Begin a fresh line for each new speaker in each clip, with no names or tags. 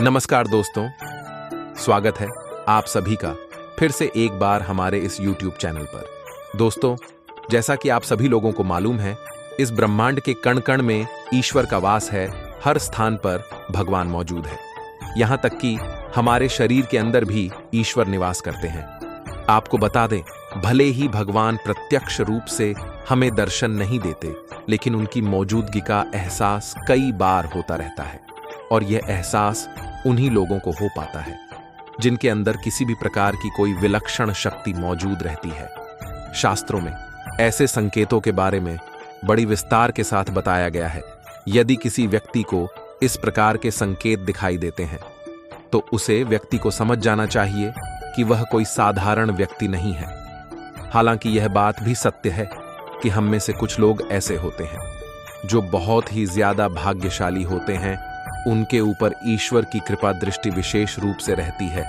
नमस्कार दोस्तों, स्वागत है आप सभी का फिर से एक बार हमारे इस YouTube चैनल पर। दोस्तों, जैसा कि आप सभी लोगों को मालूम है, इस ब्रह्मांड के कण कण में ईश्वर का वास है। हर स्थान पर भगवान मौजूद है। यहाँ तक कि हमारे शरीर के अंदर भी ईश्वर निवास करते हैं। आपको बता दें, भले ही भगवान प्रत्यक्ष रूप से हमें दर्शन नहीं देते, लेकिन उनकी मौजूदगी का एहसास कई बार होता रहता है। और यह एहसास उन्हीं लोगों को हो पाता है जिनके अंदर किसी भी प्रकार की कोई विलक्षण शक्ति मौजूद रहती है। शास्त्रों में ऐसे संकेतों के बारे में बड़ी विस्तार के साथ बताया गया है। यदि किसी व्यक्ति को इस प्रकार के संकेत दिखाई देते हैं तो उसे व्यक्ति को समझ जाना चाहिए कि वह कोई साधारण व्यक्ति नहीं है। हालांकि यह बात भी सत्य है कि हम में से कुछ लोग ऐसे होते हैं जो बहुत ही ज्यादा भाग्यशाली होते हैं। उनके ऊपर ईश्वर की कृपा दृष्टि विशेष रूप से रहती है।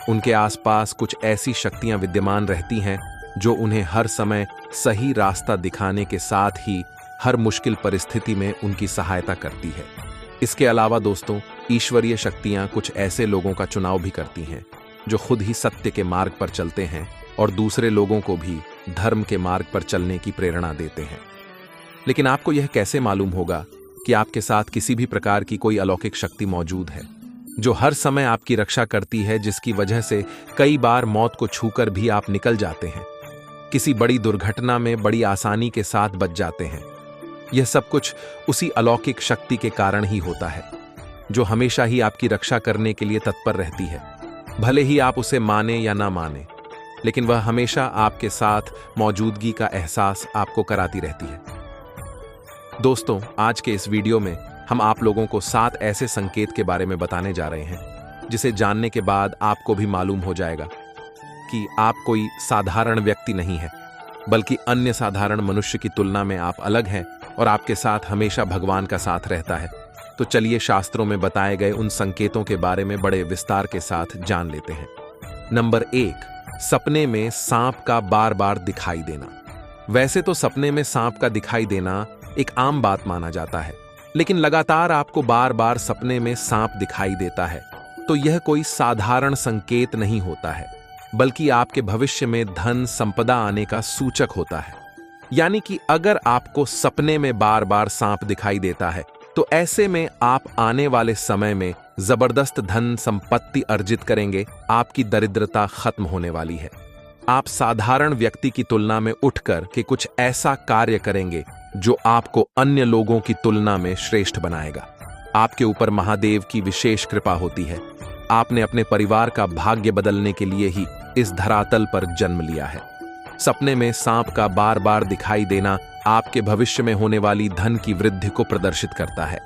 उनके आसपास कुछ ऐसी शक्तियां विद्यमान रहती हैं जो उन्हें हर समय सही रास्ता दिखाने के साथ ही हर मुश्किल परिस्थिति में उनकी सहायता करती है। इसके अलावा दोस्तों, ईश्वरीय शक्तियां कुछ ऐसे लोगों का चुनाव भी करती हैं जो खुद ही सत्य के मार्ग पर चलते हैं और दूसरे लोगों को भी धर्म के मार्ग पर चलने की प्रेरणा देते हैं। लेकिन आपको यह कैसे मालूम होगा कि आपके साथ किसी भी प्रकार की कोई अलौकिक शक्ति मौजूद है जो हर समय आपकी रक्षा करती है, जिसकी वजह से कई बार मौत को छूकर भी आप निकल जाते हैं, किसी बड़ी दुर्घटना में बड़ी आसानी के साथ बच जाते हैं। यह सब कुछ उसी अलौकिक शक्ति के कारण ही होता है जो हमेशा ही आपकी रक्षा करने के लिए तत्पर रहती है। भले ही आप उसे माने या ना माने, लेकिन वह हमेशा आपके साथ मौजूदगी का एहसास आपको कराती रहती है। दोस्तों, आज के इस वीडियो में हम आप लोगों को 7 ऐसे संकेत के बारे में बताने जा रहे हैं जिसे जानने के बाद आपको भी मालूम हो जाएगा कि आप कोई साधारण व्यक्ति नहीं है, बल्कि अन्य साधारण मनुष्य की तुलना में आप अलग हैं और आपके साथ हमेशा भगवान का साथ रहता है। तो चलिए शास्त्रों में बताए गए उन संकेतों के बारे में बड़े विस्तार के साथ जान लेते हैं। नंबर 1, सपने में सांप का बार बार दिखाई देना। वैसे तो सपने में सांप का दिखाई देना एक आम बात माना जाता है, लेकिन लगातार आपको बार बार सपने में सांप दिखाई देता है तो यह कोई साधारण संकेत नहीं होता है, बल्कि आपके भविष्य में धन संपदा आने का सूचक होता है। यानी कि अगर आपको सपने में बार बार सांप दिखाई देता है तो ऐसे में आप आने वाले समय में जबरदस्त धन संपत्ति अर्जित करेंगे। आपकी दरिद्रता खत्म होने वाली है। आप साधारण व्यक्ति की तुलना में उठकर के कुछ ऐसा कार्य करेंगे जो आपको अन्य लोगों की तुलना में श्रेष्ठ बनाएगा। आपके ऊपर महादेव की विशेष कृपा होती है। आपने अपने परिवार का भाग्य बदलने के लिए ही इस धरातल पर जन्म लिया है। सपने में सांप का बार बार दिखाई देना आपके भविष्य में होने वाली धन की वृद्धि को प्रदर्शित करता है।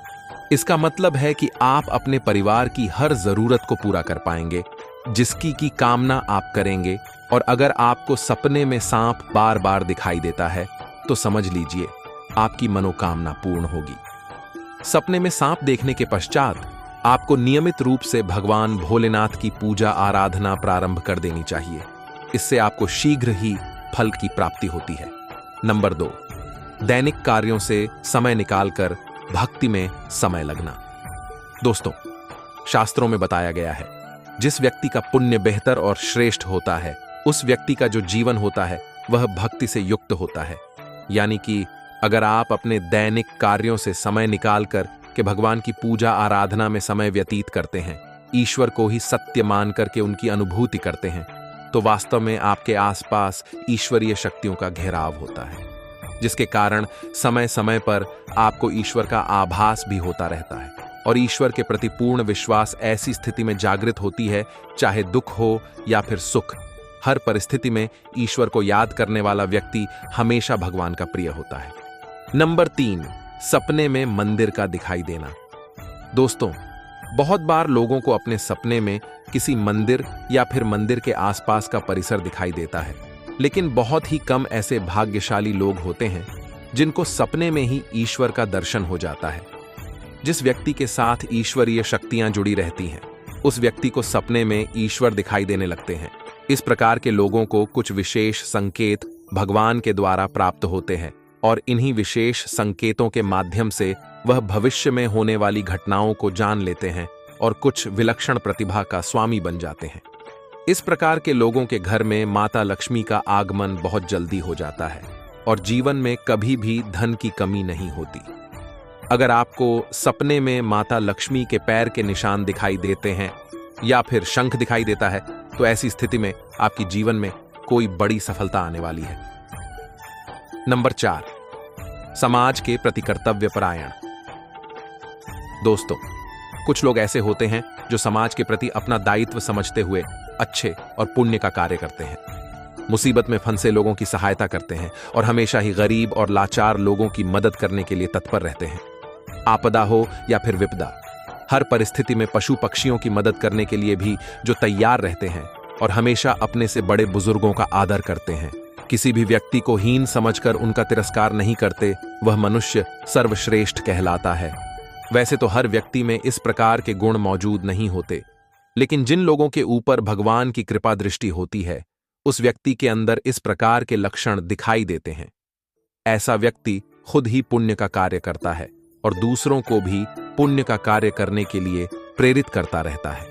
इसका मतलब है कि आप अपने परिवार की हर जरूरत को पूरा कर पाएंगे, जिसकी की कामना आप करेंगे। और अगर आपको सपने में सांप बार बार दिखाई देता है तो समझ लीजिए आपकी मनोकामना पूर्ण होगी। सपने में सांप देखने के पश्चात आपको नियमित रूप से भगवान भोलेनाथ की पूजा आराधना प्रारंभ कर देनी चाहिए। इससे आपको शीघ्र ही फल की प्राप्ति होती है। नंबर 2, दैनिक कार्यों से समय निकालकर भक्ति में समय लगना। दोस्तों, शास्त्रों में बताया गया है, जिस व्यक्ति का पुण्य बेहतर और श्रेष्ठ होता है, उस व्यक्ति का जो जीवन होता है वह भक्ति से युक्त होता है। यानी कि अगर आप अपने दैनिक कार्यों से समय निकालकर के भगवान की पूजा आराधना में समय व्यतीत करते हैं, ईश्वर को ही सत्य मान करके उनकी अनुभूति करते हैं, तो वास्तव में आपके आसपास ईश्वरीय शक्तियों का घेराव होता है, जिसके कारण समय समय पर आपको ईश्वर का आभास भी होता रहता है। और ईश्वर के प्रति पूर्ण विश्वास ऐसी स्थिति में जागृत होती है, चाहे दुख हो या फिर सुख। हर परिस्थिति में ईश्वर को याद करने वाला व्यक्ति हमेशा भगवान का प्रिय होता है। नंबर 3, सपने में मंदिर का दिखाई देना। दोस्तों, बहुत बार लोगों को अपने सपने में किसी मंदिर या फिर मंदिर के आसपास का परिसर दिखाई देता है, लेकिन बहुत ही कम ऐसे भाग्यशाली लोग होते हैं जिनको सपने में ही ईश्वर का दर्शन हो जाता है। जिस व्यक्ति के साथ ईश्वरीय शक्तियां जुड़ी रहती हैं, उस व्यक्ति को सपने में ईश्वर दिखाई देने लगते हैं। इस प्रकार के लोगों को कुछ विशेष संकेत भगवान के द्वारा प्राप्त होते हैं और इन्हीं विशेष संकेतों के माध्यम से वह भविष्य में होने वाली घटनाओं को जान लेते हैं और कुछ विलक्षण प्रतिभा का स्वामी बन जाते हैं। इस प्रकार के लोगों के घर में माता लक्ष्मी का आगमन बहुत जल्दी हो जाता है और जीवन में कभी भी धन की कमी नहीं होती। अगर आपको सपने में माता लक्ष्मी के पैर के निशान दिखाई देते हैं या फिर शंख दिखाई देता है, तो ऐसी स्थिति में आपकी जीवन में कोई बड़ी सफलता आने वाली है। नंबर 4, समाज के प्रति कर्तव्य परायण। दोस्तों, कुछ लोग ऐसे होते हैं जो समाज के प्रति अपना दायित्व समझते हुए अच्छे और पुण्य का कार्य करते हैं। मुसीबत में फंसे लोगों की सहायता करते हैं और हमेशा ही गरीब और लाचार लोगों की मदद करने के लिए तत्पर रहते हैं। आपदा हो या फिर विपदा, हर परिस्थिति में पशु पक्षियों की मदद करने के लिए भी जो तैयार रहते हैं और हमेशा अपने से बड़े बुजुर्गों का आदर करते हैं। किसी भी व्यक्ति को हीन समझकर उनका तिरस्कार नहीं करते, वह मनुष्य सर्वश्रेष्ठ कहलाता है। वैसे तो हर व्यक्ति में इस प्रकार के गुण मौजूद नहीं होते, लेकिन जिन लोगों के ऊपर भगवान की कृपा दृष्टि होती है, उस व्यक्ति के अंदर इस प्रकार के लक्षण दिखाई देते हैं। ऐसा व्यक्ति खुद ही पुण्य का कार्य करता है और दूसरों को भी पुण्य का कार्य करने के लिए प्रेरित करता रहता है।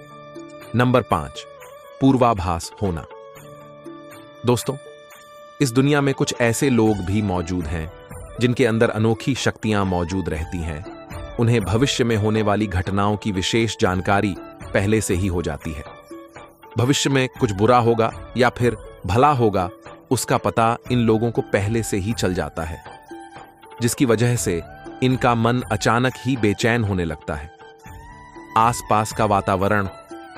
नंबर 5, पूर्वाभास होना। दोस्तों, इस दुनिया में कुछ ऐसे लोग भी मौजूद हैं जिनके अंदर अनोखी शक्तियां मौजूद रहती हैं। उन्हें भविष्य में होने वाली घटनाओं की विशेष जानकारी पहले से ही हो जाती है। भविष्य में कुछ बुरा होगा या फिर भला होगा, उसका पता इन लोगों को पहले से ही चल जाता है, जिसकी वजह से इनका मन अचानक ही बेचैन होने लगता है। आसपास का वातावरण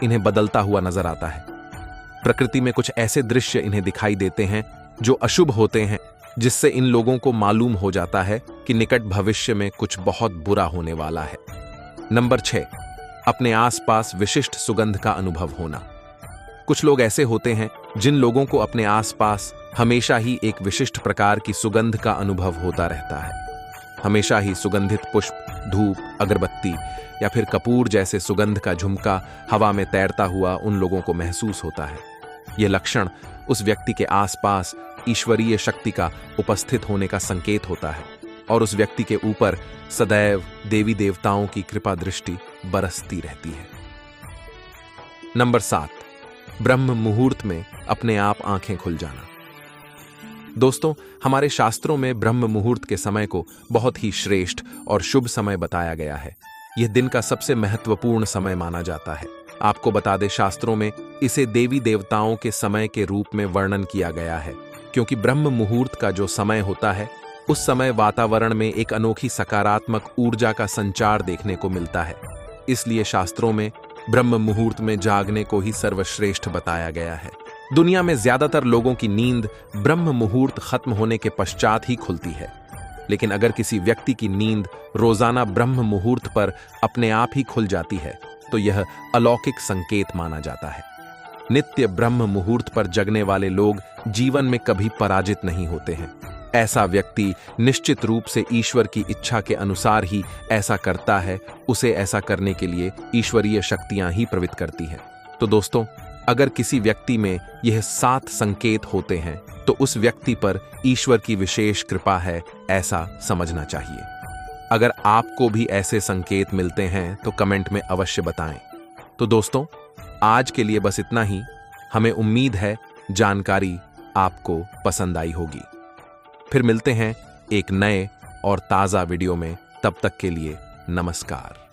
इन्हें बदलता हुआ नजर आता है। प्रकृति में कुछ ऐसे दृश्य इन्हें दिखाई देते हैं जो अशुभ होते हैं, जिससे इन लोगों को मालूम हो जाता है कि निकट भविष्य में कुछ बहुत बुरा होने वाला है। नंबर 6, अपने आसपास विशिष्ट सुगंध का अनुभव होना। कुछ लोग ऐसे होते हैं जिन लोगों को अपने आसपास हमेशा ही एक विशिष्ट प्रकार की सुगंध का अनुभव होता रहता है। हमेशा ही सुगंधित पुष्प, धूप, अगरबत्ती या फिर कपूर जैसे सुगंध का झुमका हवा में तैरता हुआ उन लोगों को महसूस होता है। यह लक्षण उस व्यक्ति के आसपास ईश्वरीय शक्ति का उपस्थित होने का संकेत होता है और उस व्यक्ति के ऊपर सदैव देवी देवताओं की कृपा दृष्टि बरसती रहती है। नंबर 7, ब्रह्म मुहूर्त में अपने आप आंखें खुल जाना। दोस्तों, हमारे शास्त्रों में ब्रह्म मुहूर्त के समय को बहुत ही श्रेष्ठ और शुभ समय बताया गया है। यह दिन का सबसे महत्वपूर्ण समय माना जाता है। आपको बता दें, शास्त्रों में इसे देवी देवताओं के समय के रूप में वर्णन किया गया है, क्योंकि ब्रह्म मुहूर्त का जो समय होता है, उस समय वातावरण में एक अनोखी सकारात्मक ऊर्जा का संचार देखने को मिलता है। इसलिए शास्त्रों में ब्रह्म मुहूर्त में जागने को ही सर्वश्रेष्ठ बताया गया है। दुनिया में ज्यादातर लोगों की नींद ब्रह्म मुहूर्त खत्म होने के पश्चात ही खुलती है, लेकिन अगर किसी व्यक्ति की नींद रोजाना ब्रह्म मुहूर्त पर अपने आप ही खुल जाती है, तो यह अलौकिक संकेत माना जाता है। नित्य ब्रह्म मुहूर्त पर जगने वाले लोग जीवन में कभी पराजित नहीं होते हैं। ऐसा व्यक्ति निश्चित रूप से ईश्वर की इच्छा के अनुसार ही ऐसा करता है। उसे ऐसा करने के लिए ईश्वरीय शक्तियां ही प्रवृत्त करती हैं। तो दोस्तों, अगर किसी व्यक्ति में यह 7 संकेत होते हैं, तो उस व्यक्ति पर ईश्वर की विशेष कृपा है, ऐसा समझना चाहिए। अगर आपको भी ऐसे संकेत मिलते हैं तो कमेंट में अवश्य बताएं। तो दोस्तों, आज के लिए बस इतना ही। हमें उम्मीद है जानकारी आपको पसंद आई होगी। फिर मिलते हैं एक नए और ताज़ा वीडियो में। तब तक के लिए नमस्कार।